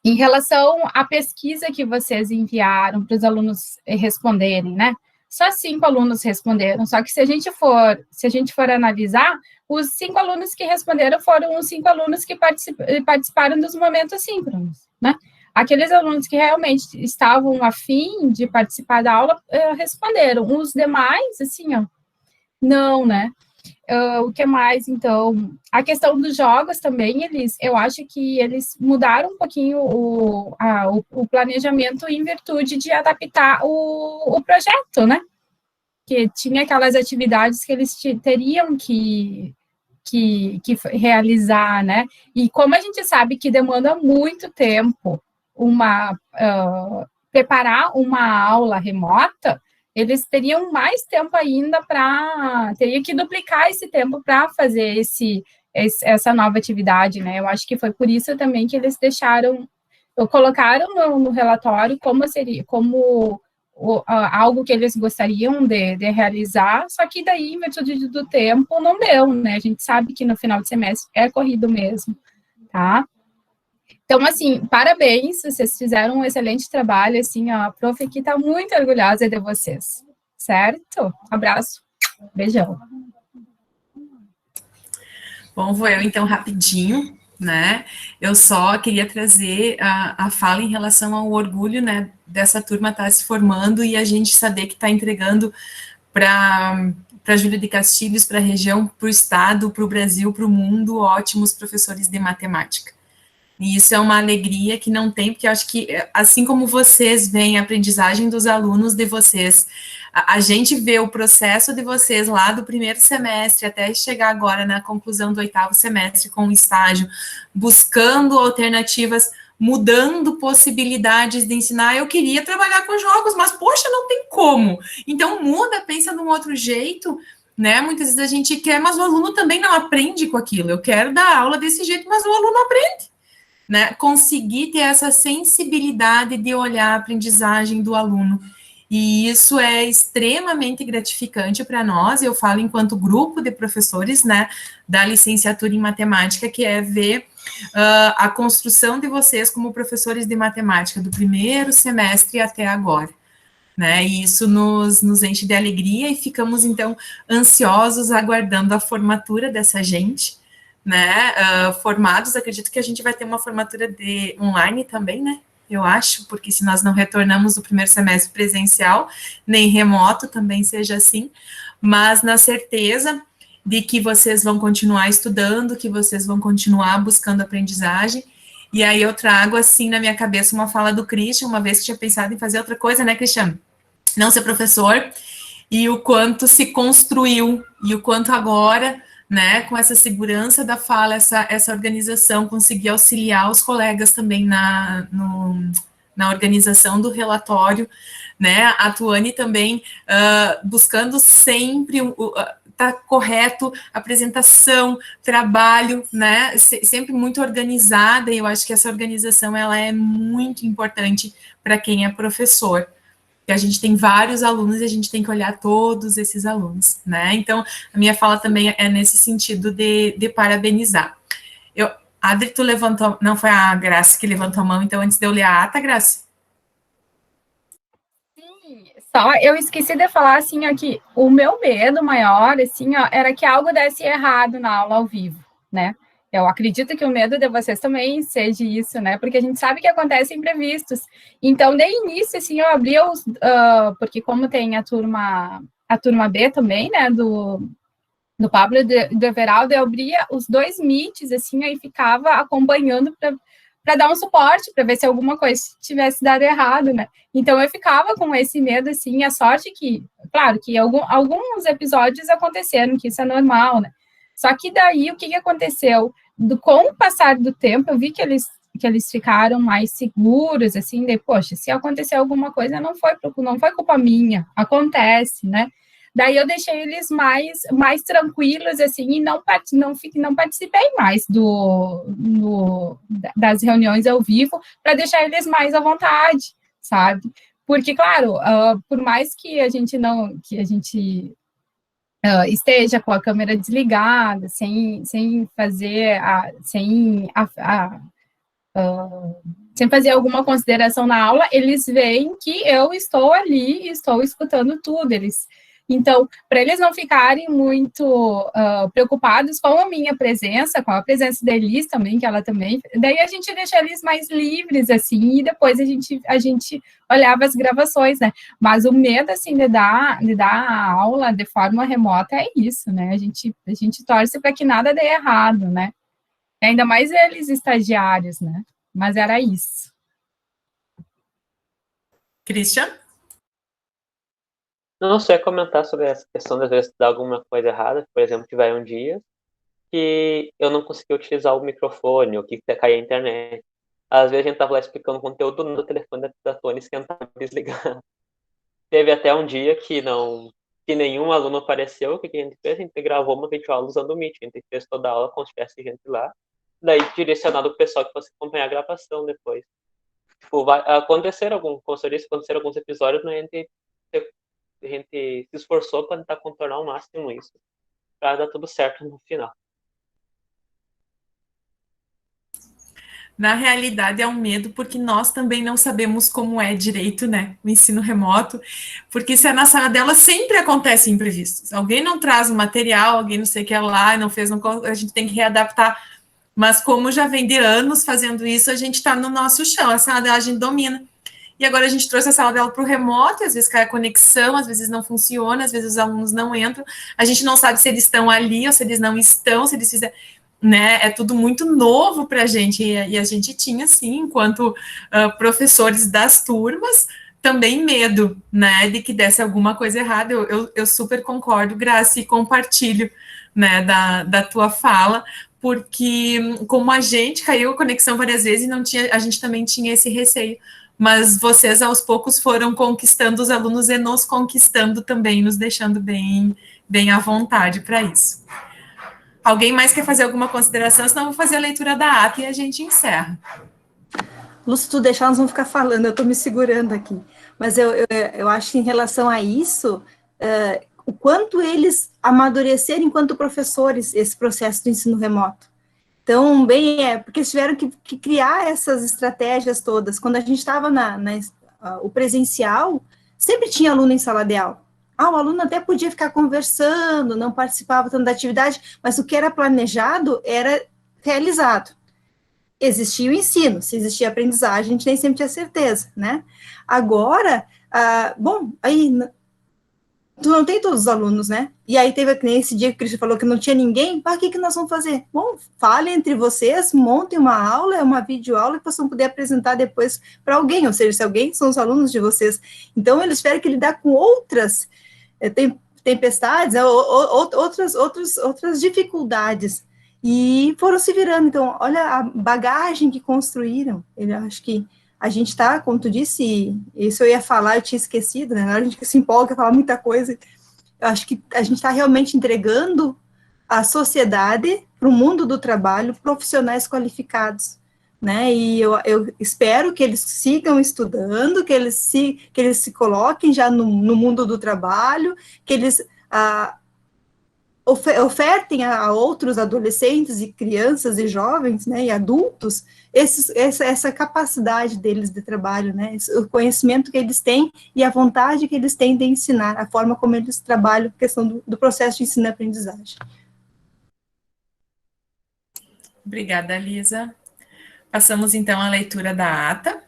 em relação à pesquisa que vocês enviaram para os alunos responderem, né? Só 5 alunos responderam, só que se a gente for analisar, os 5 alunos que responderam foram os 5 alunos que participaram dos momentos síncronos, né? Aqueles alunos que realmente estavam afim de participar da aula responderam. Os demais, assim, ó, não, né? O que mais, então? A questão dos jogos também, eu acho que eles mudaram um pouquinho o planejamento em virtude de adaptar o projeto, né? Que tinha aquelas atividades que eles teriam que realizar, né? E como a gente sabe que demanda muito tempo preparar uma aula remota, eles teriam mais tempo ainda teria que duplicar esse tempo para fazer essa nova atividade, né? Eu acho que foi por isso também que eles colocaram no relatório como algo que eles gostariam de realizar, só que daí, em virtude do tempo, não deu, né? A gente sabe que no final de semestre é corrido mesmo, tá? Então, assim, parabéns, vocês fizeram um excelente trabalho, assim, a prof aqui está muito orgulhosa de vocês, certo? Abraço, beijão. Bom, vou eu, então, rapidinho, né? Eu só queria trazer a fala em relação ao orgulho, né, dessa turma estar se formando e a gente saber que está entregando para Júlia de Castilhos, para a região, para o estado, para o Brasil, para o mundo, ótimos professores de matemática. E isso é uma alegria que não tem, porque eu acho que, assim como vocês veem a aprendizagem dos alunos de vocês, a gente vê o processo de vocês lá do primeiro semestre até chegar agora na conclusão do 8º semestre com o estágio, buscando alternativas, mudando possibilidades de ensinar. Eu queria trabalhar com jogos, mas, poxa, não tem como. Então, muda, pensa de um outro jeito, né? Muitas vezes a gente quer, mas o aluno também não aprende com aquilo. Eu quero dar aula desse jeito, mas o aluno aprende. Né, conseguir ter essa sensibilidade de olhar a aprendizagem do aluno. E isso é extremamente gratificante para nós, eu falo enquanto grupo de professores, né, da licenciatura em matemática, que é ver a construção de vocês como professores de matemática, do primeiro semestre até agora. Né, e isso nos enche de alegria e ficamos, então, ansiosos aguardando a formatura dessa gente, né, formados. Acredito que a gente vai ter uma formatura online também, né, eu acho, porque se nós não retornamos o primeiro semestre presencial, nem remoto, também seja assim, mas na certeza de que vocês vão continuar estudando, que vocês vão continuar buscando aprendizagem. E aí eu trago, assim, na minha cabeça uma fala do Christian, uma vez que tinha pensado em fazer outra coisa, né, Christian? Não ser professor, e o quanto se construiu, e o quanto agora, né, com essa segurança da fala, essa organização, conseguir auxiliar os colegas também na organização do relatório, né, a Tuane também buscando sempre tá correto, apresentação, trabalho, né, sempre muito organizada, e eu acho que essa organização, ela é muito importante para quem é professor. porque a gente tem vários alunos e a gente tem que olhar todos esses alunos, né? Então, a minha fala também é nesse sentido de parabenizar. Adri, tu levantou, não foi a Grace que levantou a mão, então antes de eu ler a ata, Grace? Sim, só eu esqueci de falar, assim, ó, que o meu medo maior, assim, ó, era que algo desse errado na aula ao vivo, né? Eu acredito que o medo de vocês também seja isso, né? Porque a gente sabe que acontecem imprevistos. Então, de início, assim, eu abria os... porque como tem a turma B também, né, do Pablo e do Everaldo, eu abria os 2 Meets, assim, aí ficava acompanhando para dar um suporte, para ver se alguma coisa tivesse dado errado, né? Então, eu ficava com esse medo, assim, a sorte que, claro, que alguns episódios aconteceram, que isso é normal, né? Só que daí, o que aconteceu? Com o passar do tempo, eu vi que eles ficaram mais seguros, assim, de, poxa, se acontecer alguma coisa, não foi culpa minha, acontece, né? Daí eu deixei eles mais tranquilos, assim, e não participei mais das reuniões ao vivo, para deixar eles mais à vontade, sabe? Porque, claro, por mais que a gente esteja com a câmera desligada, sem fazer alguma consideração na aula, eles veem que eu estou ali e estou escutando tudo. Então, para eles não ficarem muito preocupados com a minha presença, com a presença da Elis também, que ela também, daí a gente deixa eles mais livres, assim, e depois a gente olhava as gravações, né? Mas o medo, assim, de dar a aula de forma remota é isso, né? A gente torce para que nada dê errado, né? Ainda mais eles estagiários, né? Mas era isso. Christian? Não sei comentar sobre essa questão de às vezes dar alguma coisa errada. Por exemplo, tiver um dia que eu não consegui utilizar o microfone, ou que cair a internet. Às vezes a gente tava lá explicando conteúdo no telefone da Tony esquentava e desligar. Teve até um dia que nenhum aluno apareceu. O que a gente fez? A gente gravou uma videoaula usando o Meet. A gente fez toda a aula como se tivesse gente lá. Daí direcionado o pessoal que fosse acompanhar a gravação depois. Tipo, vai acontecer alguns episódios, mas a gente se esforçou para tentar contornar ao máximo isso, para dar tudo certo no final. Na realidade, é um medo, porque nós também não sabemos como é direito, né? O ensino remoto, porque se na sala dela sempre acontece imprevistos. Alguém não traz o material, alguém não sei o que é lá, não fez, a gente tem que readaptar. Mas como já vem de anos fazendo isso, a gente está no nosso chão, a sala dela a gente domina. E agora a gente trouxe a sala dela para o remoto, às vezes cai a conexão, às vezes não funciona, às vezes os alunos não entram, a gente não sabe se eles estão ali ou se eles não estão, se eles fizeram, né? É tudo muito novo para a gente, e a gente tinha, sim, enquanto professores das turmas, também medo, né, de que desse alguma coisa errada. Eu super concordo, Graça, e compartilho, né, da tua fala, porque como a gente caiu a conexão várias vezes e a gente também tinha esse receio, mas vocês aos poucos foram conquistando os alunos e nos conquistando também, nos deixando bem à vontade para isso. Alguém mais quer fazer alguma consideração? Senão eu vou fazer a leitura da ata e a gente encerra. Lu, se tu deixar, nós vamos ficar falando, eu estou me segurando aqui. Mas eu acho que em relação a isso, o quanto eles amadureceram enquanto professores, esse processo do ensino remoto. Então, porque eles tiveram que criar essas estratégias todas. Quando a gente estava o presencial, sempre tinha aluno em sala de aula. O aluno até podia ficar conversando, não participava tanto da atividade, mas o que era planejado era realizado. Existia o ensino, se existia a aprendizagem, a gente nem sempre tinha certeza, né? Agora, aí tu não tem todos os alunos, né? E aí teve esse dia que o Cristian falou que não tinha ninguém, o que nós vamos fazer? Bom, falem entre vocês, montem uma aula, uma videoaula que vocês vão poder apresentar depois para alguém, ou seja, se alguém são os alunos de vocês. Então, eles tiveram que lidar com outras tempestades, outras dificuldades, e foram se virando. Então, olha a bagagem que construíram. Eu acho que a gente está, como tu disse, isso eu ia falar, eu tinha esquecido, né? Na hora a gente se empolga, fala muita coisa. Eu acho que a gente está realmente entregando à sociedade, para o mundo do trabalho, profissionais qualificados, né? E eu espero que eles sigam estudando, que eles se coloquem já no mundo do trabalho, que eles ofertem a outros adolescentes e crianças e jovens, né, e adultos, essa capacidade deles de trabalho, né, o conhecimento que eles têm e a vontade que eles têm de ensinar, a forma como eles trabalham a questão do processo de ensino e aprendizagem. Obrigada, Lisa. Passamos, então, à leitura da ata.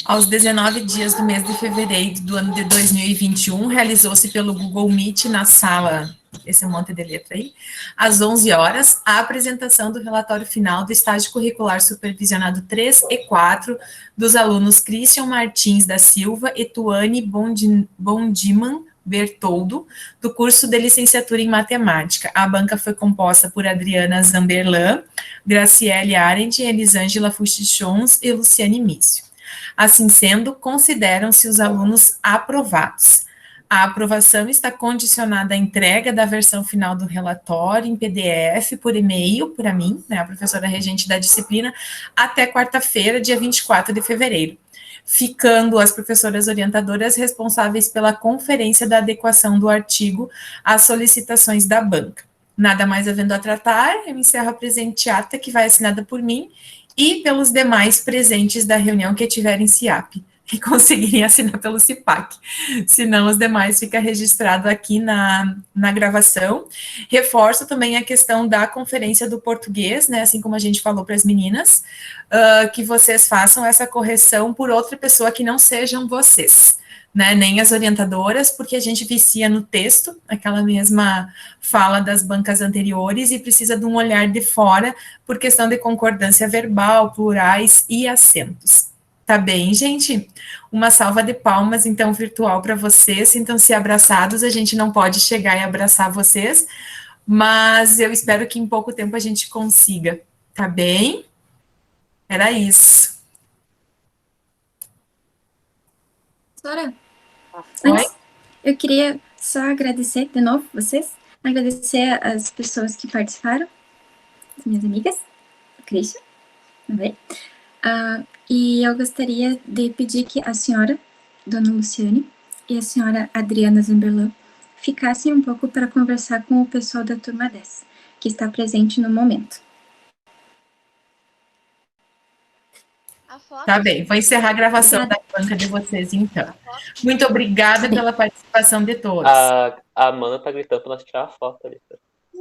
Aos 19 dias do mês de fevereiro do ano de 2021, realizou-se pelo Google Meet na sala, esse é um monte de letra aí, às 11 horas, a apresentação do relatório final do estágio curricular supervisionado 3 e 4 dos alunos Christian Martins da Silva e Tuane Bondiman Bertoldo, do curso de licenciatura em matemática. A banca foi composta por Adriana Zamberlan, Graciele Arendt, Elisângela Fuxichons e Luciane Mício. Assim sendo, consideram-se os alunos aprovados. A aprovação está condicionada à entrega da versão final do relatório em PDF por e-mail para mim, né, a professora regente da disciplina, até quarta-feira, dia 24 de fevereiro, ficando as professoras orientadoras responsáveis pela conferência da adequação do artigo às solicitações da banca. Nada mais havendo a tratar, eu encerro a presente ata, que vai assinada por mim e pelos demais presentes da reunião que tiverem CIAP e conseguirem assinar pelo CIPAC. Senão, os demais fica registrado aqui na gravação. Reforço também a questão da conferência do português, né, assim como a gente falou para as meninas, que vocês façam essa correção por outra pessoa que não sejam vocês, né, nem as orientadoras, porque a gente vicia no texto, aquela mesma fala das bancas anteriores, e precisa de um olhar de fora, por questão de concordância verbal, plurais e acentos. Tá bem, gente? Uma salva de palmas, então, virtual para vocês. Sintam-se abraçados, a gente não pode chegar e abraçar vocês, mas eu espero que em pouco tempo a gente consiga, tá bem? Era isso. Professora, Oi? eu queria só agradecer de novo vocês, agradecer as pessoas que participaram, as minhas amigas, o Christian, também. E eu gostaria de pedir que a senhora, dona Luciane, e a senhora Adriana Zamberlan ficassem um pouco para conversar com o pessoal da turma 10, que está presente no momento. Tá bem, vou encerrar a gravação da banca de vocês, então. Muito obrigada pela participação de todos. A Amanda tá gritando pra nós tirar a foto ali.